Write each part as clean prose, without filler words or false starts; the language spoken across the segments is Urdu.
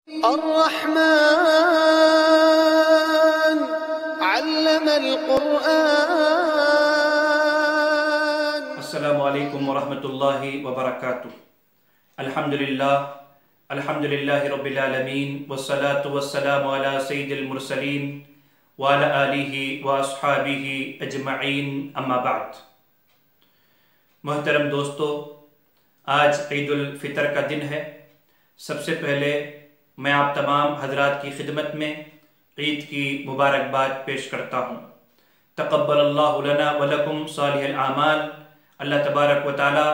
الرحمن علم القرآن. السلام علیکم ورحمۃ اللہ وبرکاتہ. الحمدللہ رب العالمین والصلاة والسلام علی سید المرسلین وعلی آلہ واصحابہ اجمعین، اما بعد. محترم دوستو، آج عید الفطر کا دن ہے. سب سے پہلے میں آپ تمام حضرات کی خدمت میں عید کی مبارکباد پیش کرتا ہوں. تقبل اللہ لنا ولکم صالح الاعمال. اللہ تبارک و تعالی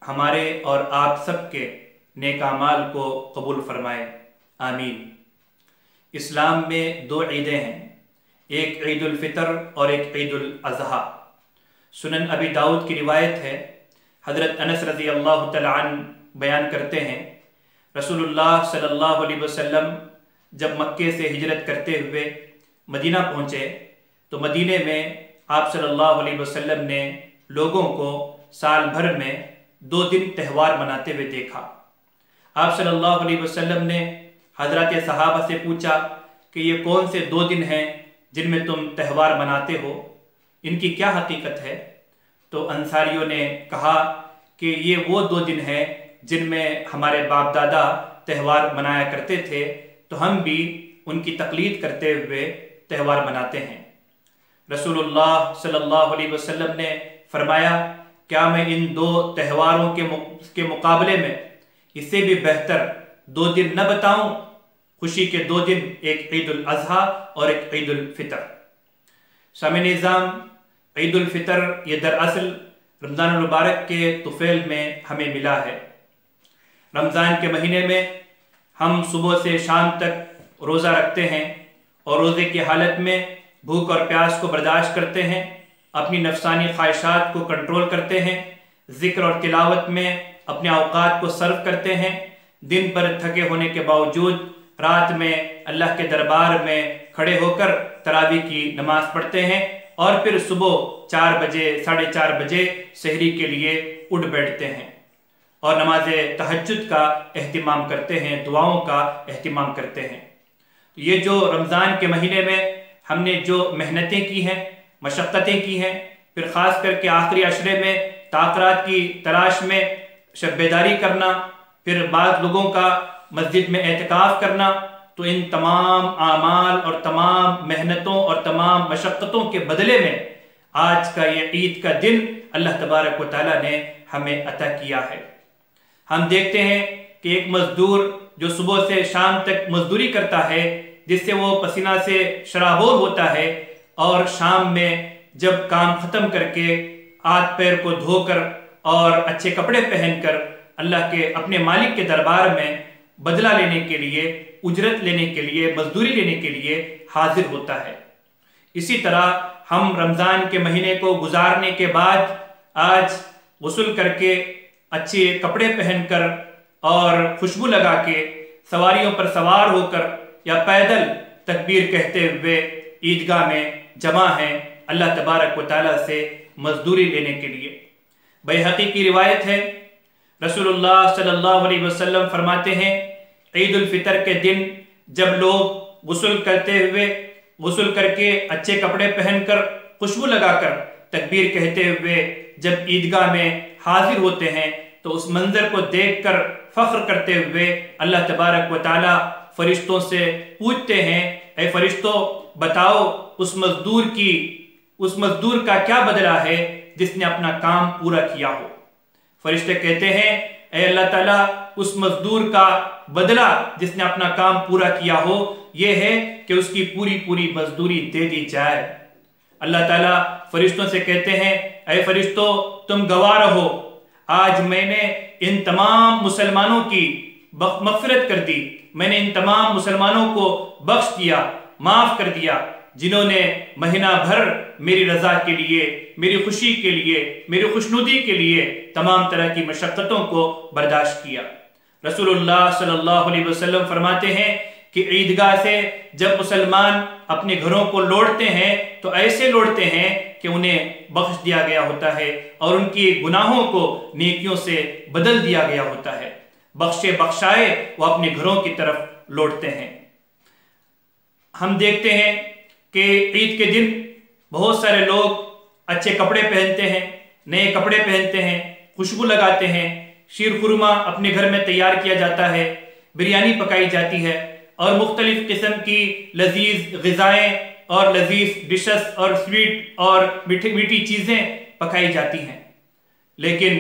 ہمارے اور آپ سب کے نیک اعمال کو قبول فرمائے، آمین. اسلام میں دو عیدیں ہیں، ایک عید الفطر اور ایک عید الاضحیٰ. سنن ابی داؤد کی روایت ہے، حضرت انس رضی اللہ تعالی عنہ بیان کرتے ہیں، رسول اللہ صلی اللہ علیہ وسلم جب مکے سے ہجرت کرتے ہوئے مدینہ پہنچے تو مدینے میں آپ صلی اللہ علیہ وسلم نے لوگوں کو سال بھر میں 2 دن تہوار مناتے ہوئے دیکھا. آپ صلی اللہ علیہ وسلم نے حضرات صحابہ سے پوچھا کہ یہ کون سے 2 دن ہیں جن میں تم تہوار مناتے ہو، ان کی کیا حقیقت ہے؟ تو انصاریوں نے کہا کہ یہ وہ 2 دن ہیں جن میں ہمارے باپ دادا تہوار منایا کرتے تھے، تو ہم بھی ان کی تقلید کرتے ہوئے تہوار مناتے ہیں. رسول اللہ صلی اللہ علیہ وسلم نے فرمایا، کیا میں ان 2 تہواروں کے مقابلے میں اس سے بھی بہتر 2 دن نہ بتاؤں؟ خوشی کے 2 دن، ایک عید الاضحیٰ اور ایک عید الفطر. سامعین نظام، عید الفطر یہ دراصل رمضان المبارک کے طفیل میں ہمیں ملا ہے. رمضان کے مہینے میں ہم صبح سے شام تک روزہ رکھتے ہیں اور روزے کی حالت میں بھوک اور پیاس کو برداشت کرتے ہیں، اپنی نفسانی خواہشات کو کنٹرول کرتے ہیں، ذکر اور تلاوت میں اپنے اوقات کو صرف کرتے ہیں. دن پر تھکے ہونے کے باوجود رات میں اللہ کے دربار میں کھڑے ہو کر تراویح کی نماز پڑھتے ہیں اور پھر صبح 4 بجے 4:30 بجے سحری کے لیے اٹھ بیٹھتے ہیں اور نماز تہجد کا اہتمام کرتے ہیں، دعاؤں کا اہتمام کرتے ہیں. یہ جو رمضان کے مہینے میں ہم نے جو محنتیں کی ہیں، مشقتیں کی ہیں، پھر خاص کر کے آخری عشرے میں تاخیرات کی تلاش میں شب بیداری کرنا، پھر بعض لوگوں کا مسجد میں اعتکاف کرنا، تو ان تمام اعمال اور تمام محنتوں اور تمام مشقتوں کے بدلے میں آج کا یہ عید کا دن اللہ تبارک و تعالیٰ نے ہمیں عطا کیا ہے. ہم دیکھتے ہیں کہ ایک مزدور جو صبح سے شام تک مزدوری کرتا ہے، جس سے وہ پسینہ سے شرابور ہوتا ہے، اور شام میں جب کام ختم کر کے ہاتھ پیر کو دھو کر اور اچھے کپڑے پہن کر اللہ کے اپنے مالک کے دربار میں بدلہ لینے کے لیے، اجرت لینے کے لیے، مزدوری لینے کے لیے حاضر ہوتا ہے. اسی طرح ہم رمضان کے مہینے کو گزارنے کے بعد آج غسل کر کے، اچھے کپڑے پہن کر اور خوشبو لگا کے سواریوں پر سوار ہو کر یا پیدل تکبیر کہتے ہوئے عیدگاہ میں جمع ہیں اللہ تبارک و تعالیٰ سے مزدوری لینے کے لیے. بیہقی کی روایت ہے، رسول اللہ صلی اللہ علیہ وسلم فرماتے ہیں، عید الفطر کے دن جب لوگ غسل کر کے اچھے کپڑے پہن کر خوشبو لگا کر تکبیر کہتے ہوئے جب عیدگاہ میں حاضر ہوتے ہیں تو اس منظر کو دیکھ کر فخر کرتے ہوئے اللہ تبارک و تعالی فرشتوں سے پوچھتے ہیں، اے فرشتوں بتاؤ اس مزدور کا کیا بدلہ ہے جس نے اپنا کام پورا کیا ہو؟ فرشتے کہتے ہیں، اے اللہ تعالیٰ اس مزدور کا بدلہ جس نے اپنا کام پورا کیا ہو یہ ہے کہ اس کی پوری مزدوری دے دی جائے. اللہ تعالیٰ فرشتوں سے کہتے ہیں، اے فرشتوں تم گواہ رہو، آج میں نے ان تمام مسلمانوں کی مغفرت کر دی، میں نے ان تمام مسلمانوں کو بخش دیا، معاف کر دیا، جنہوں نے مہینہ بھر میری رضا کے لیے، میری خوشی کے لیے، میری خوشنودی کے لیے تمام طرح کی مشقتوں کو برداشت کیا. رسول اللہ صلی اللہ علیہ وسلم فرماتے ہیں کہ عیدگاہ سے جب مسلمان اپنے گھروں کو لوٹتے ہیں تو ایسے لوٹتے ہیں کہ انہیں بخش دیا گیا ہوتا ہے اور ان کی گناہوں کو نیکیوں سے بدل دیا گیا ہوتا ہے. بخشے بخشائے وہ اپنے گھروں کی طرف لوٹتے ہیں۔ ہم دیکھتے ہیں کہ عید کے دن بہت سارے لوگ اچھے کپڑے پہنتے ہیں، نئے کپڑے پہنتے ہیں، خوشبو لگاتے ہیں، شیر خورما اپنے گھر میں تیار کیا جاتا ہے، بریانی پکائی جاتی ہے اور مختلف قسم کی لذیذ غذائیں اور لذیذ ڈشز اور سویٹ اور میٹھی چیزیں پکائی جاتی ہیں۔ لیکن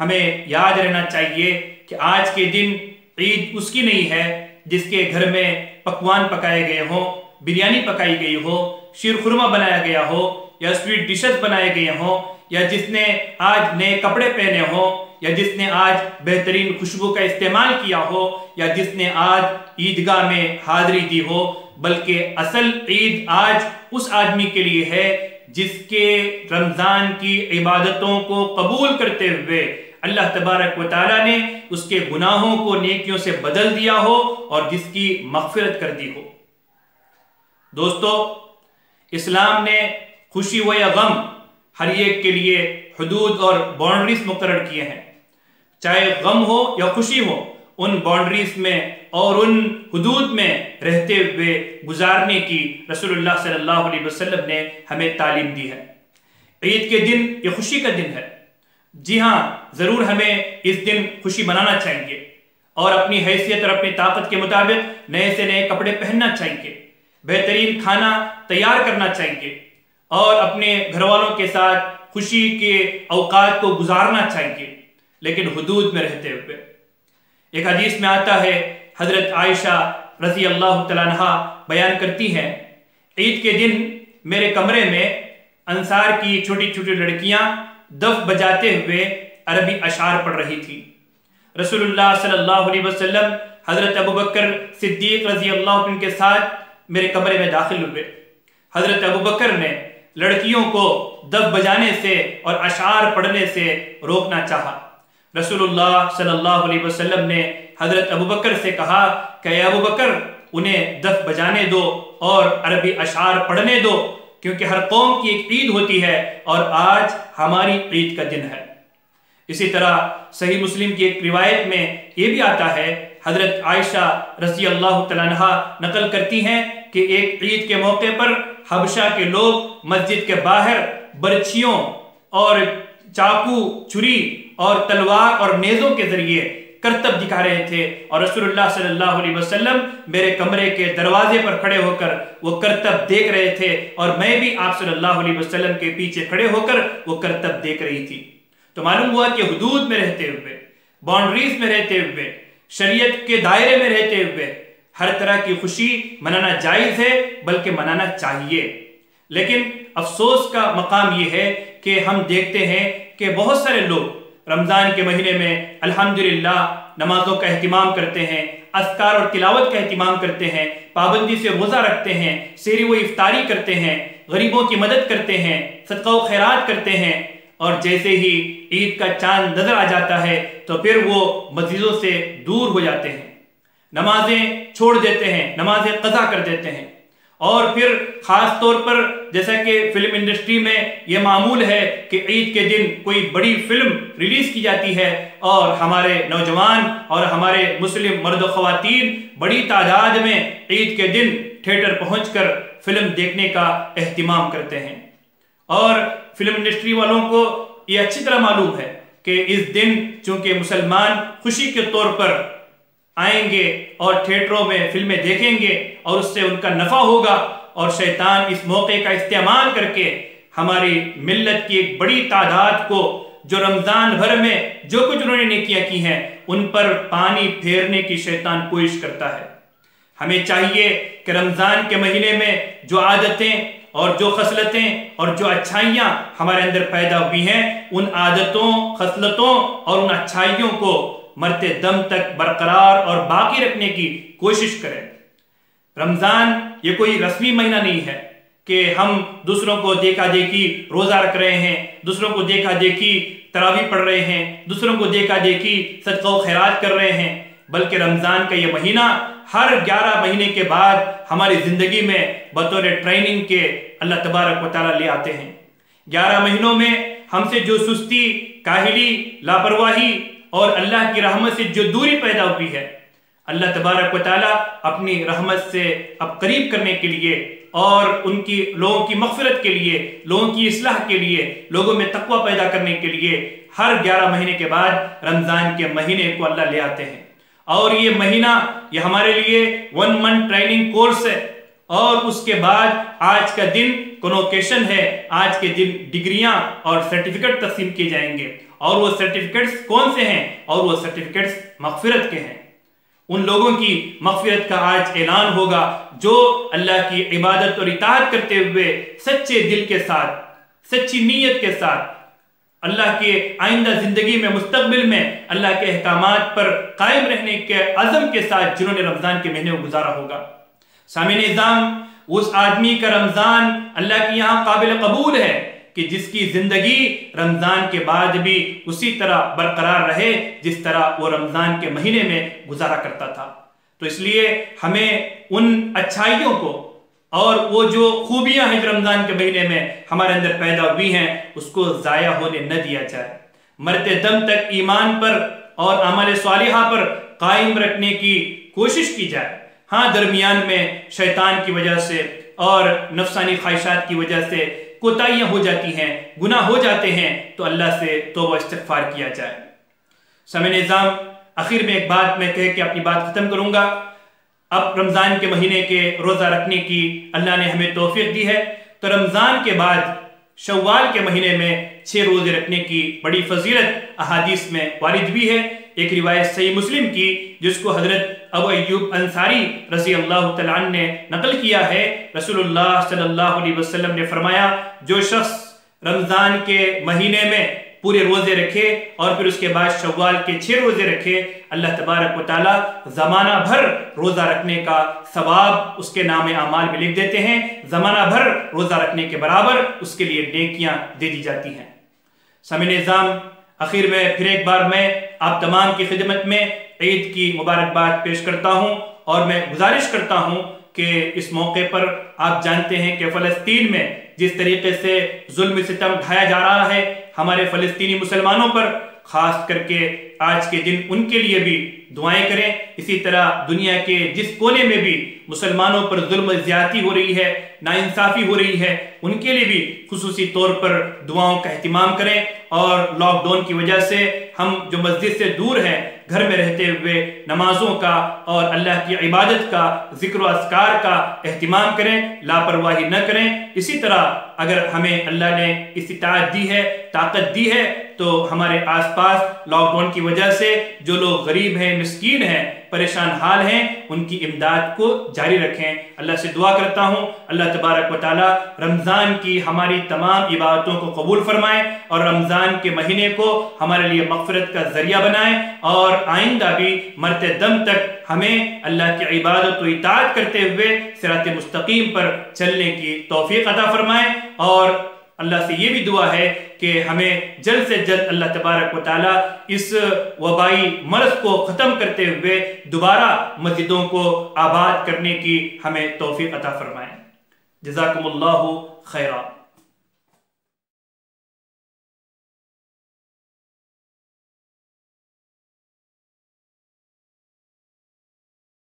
ہمیں یاد رہنا چاہیے کہ آج کے دن عید اس کی نہیں ہے جس کے گھر میں پکوان پکائے گئے ہوں، بریانی پکائی گئی ہو، شیر خورما بنایا گیا ہو یا سویٹ ڈشز بنائے گئے ہوں، یا جس نے آج نئے کپڑے پہنے ہوں، یا جس نے آج بہترین خوشبو کا استعمال کیا ہو، یا جس نے آج عیدگاہ میں حاضری دی ہو، بلکہ اصل عید آج اس آدمی کے لیے ہے جس کے رمضان کی عبادتوں کو قبول کرتے ہوئے اللہ تبارک و تعالیٰ نے اس کے گناہوں کو نیکیوں سے بدل دیا ہو اور جس کی مغفرت کر دی ہو۔ دوستو، اسلام نے خوشی و یا غم ہر ایک کے لیے حدود اور باؤنڈریز مقرر کیے ہیں۔ چاہے غم ہو یا خوشی ہو، ان باؤنڈریز میں اور ان حدود میں رہتے ہوئے گزارنے کی رسول اللہ صلی اللہ علیہ وسلم نے ہمیں تعلیم دی ہے۔ عید کے دن یہ خوشی کا دن ہے۔ جی ہاں، ضرور ہمیں اس دن خوشی منانا چاہیے اور اپنی حیثیت اور اپنی طاقت کے مطابق نئے سے نئے کپڑے پہننا چاہیے، بہترین کھانا تیار کرنا چاہیے اور اپنے گھر والوں کے ساتھ خوشی کے اوقات کو گزارنا چاہیے، لیکن حدود میں رہتے ہوئے۔ ایک حدیث میں آتا ہے، حضرت عائشہ رضی اللہ تعالیٰ عنہ بیان کرتی ہیں، عید کے دن میرے کمرے میں انصار کی چھوٹی چھوٹی لڑکیاں دف بجاتے ہوئے عربی اشعار پڑھ رہی تھی۔ رسول اللہ صلی اللہ علیہ وسلم حضرت ابوبکر صدیق رضی اللہ عنہ کے ساتھ میرے کمرے میں داخل ہوئے۔ حضرت ابوبکر نے لڑکیوں کو دف بجانے سے اور اشعار پڑھنے سے روکنا چاہا۔ رسول اللہ صلی اللہ علیہ وسلم نے حضرت ابوبکر سے کہا کہ اے ابوبکر، انہیں دف بجانے دو اور عربی اشعار پڑھنے دو، کیونکہ ہر قوم کی ایک عید ہوتی ہے اور آج ہماری عید کا دن ہے۔ اسی طرح صحیح مسلم کی ایک روایت میں یہ بھی آتا ہے، حضرت عائشہ رضی اللہ تعالیٰ عنہ نقل کرتی ہیں کہ ایک عید کے موقع پر حبشہ کے لوگ مسجد کے باہر برچھیوں اور چاقو، چھری اور تلوار اور نیزوں کے ذریعے کرتب دکھا رہے تھے، اور رسول اللہ صلی اللہ علیہ وسلم میرے کمرے کے دروازے پر کھڑے ہو کر وہ کرتب دیکھ رہے تھے، اور میں بھی آپ صلی اللہ علیہ وسلم کے پیچھے کھڑے ہو کر وہ کرتب دیکھ رہی تھی۔ تو معلوم ہوا کہ حدود میں رہتے ہوئے، باؤنڈریز میں رہتے ہوئے، شریعت کے دائرے میں رہتے ہوئے ہر طرح کی خوشی منانا جائز ہے، بلکہ منانا چاہیے۔ لیکن افسوس کا مقام یہ ہے کہ ہم دیکھتے ہیں کہ بہت سارے لوگ رمضان کے مہینے میں الحمدللہ نمازوں کا اہتمام کرتے ہیں، اذکار اور تلاوت کا اہتمام کرتے ہیں، پابندی سے روزہ رکھتے ہیں، سحری و افطاری کرتے ہیں، غریبوں کی مدد کرتے ہیں، صدقہ و خیرات کرتے ہیں، اور جیسے ہی عید کا چاند نظر آ جاتا ہے تو پھر وہ مسجدوں سے دور ہو جاتے ہیں، نمازیں چھوڑ دیتے ہیں، نمازیں قضا کر دیتے ہیں، اور پھر خاص طور پر جیسا کہ فلم انڈسٹری میں یہ معمول ہے کہ عید کے دن کوئی بڑی فلم ریلیز کی جاتی ہے اور ہمارے نوجوان اور ہمارے مسلم مرد و خواتین بڑی تعداد میں عید کے دن تھیٹر پہنچ کر فلم دیکھنے کا اہتمام کرتے ہیں۔ اور فلم انڈسٹری والوں کو یہ اچھی طرح معلوم ہے کہ اس دن چونکہ مسلمان خوشی کے طور پر آئیں گے اور تھیٹروں میں فلمیں دیکھیں گے اور اس سے ان کا نفع ہوگا، اور شیطان اس موقع کا استعمال کر کے ہماری ملت کی ایک بڑی تعداد کو جو رمضان بھر میں جو کچھ انہوں نے نیکیاں کی ہیں ان پر پانی پھیرنے کی شیطان کوشش کرتا ہے۔ ہمیں چاہیے کہ رمضان کے مہینے میں جو عادتیں اور جو خصلتیں اور جو اچھائیاں ہمارے اندر پیدا ہوئی ہیں، ان عادتوں، خصلتوں اور ان اچھائیوں کو مرتے دم تک برقرار اور باقی رکھنے کی کوشش کریں۔ رمضان یہ کوئی رسمی مہینہ نہیں ہے کہ ہم دوسروں کو دیکھا دیکھی روزہ رکھ رہے ہیں، دوسروں کو دیکھا دیکھی تراویح پڑھ رہے ہیں، دوسروں کو دیکھا دیکھی صدقہ و خیرات کر رہے ہیں، بلکہ رمضان کا یہ مہینہ ہر 11 مہینے کے بعد ہماری زندگی میں بطور ٹریننگ کے اللہ تبارک و تعالیٰ لے آتے ہیں۔ 11 مہینوں میں ہم سے جو سستی، کاہلی، لاپرواہی اور اللہ کی رحمت سے جو دوری پیدا ہوئی ہے، اللہ تبارک و تعالیٰ اپنی رحمت سے اب قریب کرنے کے لیے اور ان کی لوگوں کی مغفرت کے لیے، لوگوں کی اصلاح کے لیے، لوگوں میں تقوی پیدا کرنے کے لیے ہر 11 مہینے کے بعد رمضان کے مہینے کو اللہ لے آتے ہیں۔ اور یہ مہینہ یہ ہمارے لیے 1 منتھ ٹریننگ کورس ہے، اور اس کے بعد آج کا دن کنوکیشن ہے، آج کے دن ڈگریاں اور سرٹیفکیٹ تقسیم کیے جائیں گے، اور وہ سرٹیفکیٹس کون سے ہیں؟ اور وہ سرٹیفکیٹس مغفرت کے ہیں۔ ان لوگوں کی مغفرت کا آج اعلان ہوگا جو اللہ کی عبادت اور اطاعت کرتے ہوئے سچے دل کے ساتھ، سچی نیت کے ساتھ، اللہ کے آئندہ زندگی میں، مستقبل میں اللہ کے احکامات پر قائم رہنے کے عزم کے ساتھ جنہوں نے رمضان کے مہینے کو گزارا ہوگا۔ سامعین نظام، اس آدمی کا رمضان اللہ کے یہاں قابل قبول ہے کہ جس کی زندگی رمضان کے بعد بھی اسی طرح برقرار رہے جس طرح وہ رمضان کے مہینے میں گزارا کرتا تھا۔ تو اس لیے ہمیں ان اچھائیوں کو اور وہ جو خوبیاں ہیں جو رمضان کے مہینے میں ہمارے اندر پیدا ہوئی ہیں اس کو ضائع ہونے نہ دیا جائے۔ مرتے دم تک ایمان پر اور اعمال صالحہ پر قائم رکھنے کی کوشش کی جائے۔ ہاں، درمیان میں شیطان کی وجہ سے اور نفسانی خواہشات کی وجہ سے کوتاہیاں ہو جاتی ہیں، گناہ ہو جاتے ہیں، تو اللہ سے توبہ استغفار کیا جائے۔ سامعین نظام، آخر میں ایک بات میں کہہ کے اپنی بات ختم کروں گا۔ اب رمضان کے مہینے کے روزہ رکھنے کی اللہ نے ہمیں توفیق دی ہے، تو رمضان کے بعد شوال کے مہینے میں 6 روزے رکھنے کی بڑی فضیلت احادیث میں وارد بھی ہے۔ ایک روایت صحیح مسلم کی جس کو حضرت ابو ایوب انصاری رضی اللہ تعالیٰ عنہ نے نقل کیا ہے، رسول اللہ صلی اللہ علیہ وسلم نے فرمایا، جو شخص رمضان کے مہینے میں پورے روزے رکھے اور پھر اس کے بعد شوال کے 6 روزے رکھے، اللہ تبارک و تعالیٰ زمانہ بھر روزہ رکھنے کا ثواب اس کے نام اعمال میں لکھ دیتے ہیں، زمانہ بھر روزہ رکھنے کے برابر اس کے لیے نیکیاں دے دی جاتی ہیں۔ سامعین نظام، آخر میں پھر ایک بار میں آپ تمام کی خدمت میں عید کی مبارکباد پیش کرتا ہوں، اور میں گزارش کرتا ہوں کہ اس موقع پر آپ جانتے ہیں کہ فلسطین میں جس طریقے سے ظلم ستم ڈھایا جا رہا ہے ہمارے فلسطینی مسلمانوں پر، خاص کر کے آج کے دن ان کے لیے بھی دعائیں کریں۔ اسی طرح دنیا کے جس کونے میں بھی مسلمانوں پر ظلم و زیادتی ہو رہی ہے، ناانصافی ہو رہی ہے، ان کے لیے بھی خصوصی طور پر دعاؤں کا اہتمام کریں۔ اور لاک ڈاؤن کی وجہ سے ہم جو مسجد سے دور ہیں، گھر میں رہتے ہوئے نمازوں کا اور اللہ کی عبادت کا، ذکر و اذکار کا اہتمام کریں، لاپرواہی نہ کریں۔ اسی طرح اگر ہمیں اللہ نے استطاعت دی ہے، طاقت دی ہے، تو ہمارے آس پاس لاک ڈاؤن کی وجہ سے جو لوگ غریب ہیں، مسکین ہیں، پریشان حال ہیں، ان کی امداد کو جاری رکھیں۔ اللہ سے دعا کرتا ہوں اللہ تبارک و تعالی رمضان کی ہماری تمام عبادتوں کو قبول فرمائے اور رمضان کے مہینے کو ہمارے لیے مغفرت کا ذریعہ بنائے، اور آئندہ بھی مرتے دم تک ہمیں اللہ کی عبادت و اطاعت کرتے ہوئے صراط مستقیم پر چلنے کی توفیق عطا فرمائے۔ اور اللہ سے یہ بھی دعا ہے کہ ہمیں جلد سے جلد اللہ تبارک و تعالی اس وبائی مرض کو ختم کرتے ہوئے دوبارہ مسجدوں کو آباد کرنے کی ہمیں توفیق عطا فرمائے۔ جزاکم اللہ خیرا۔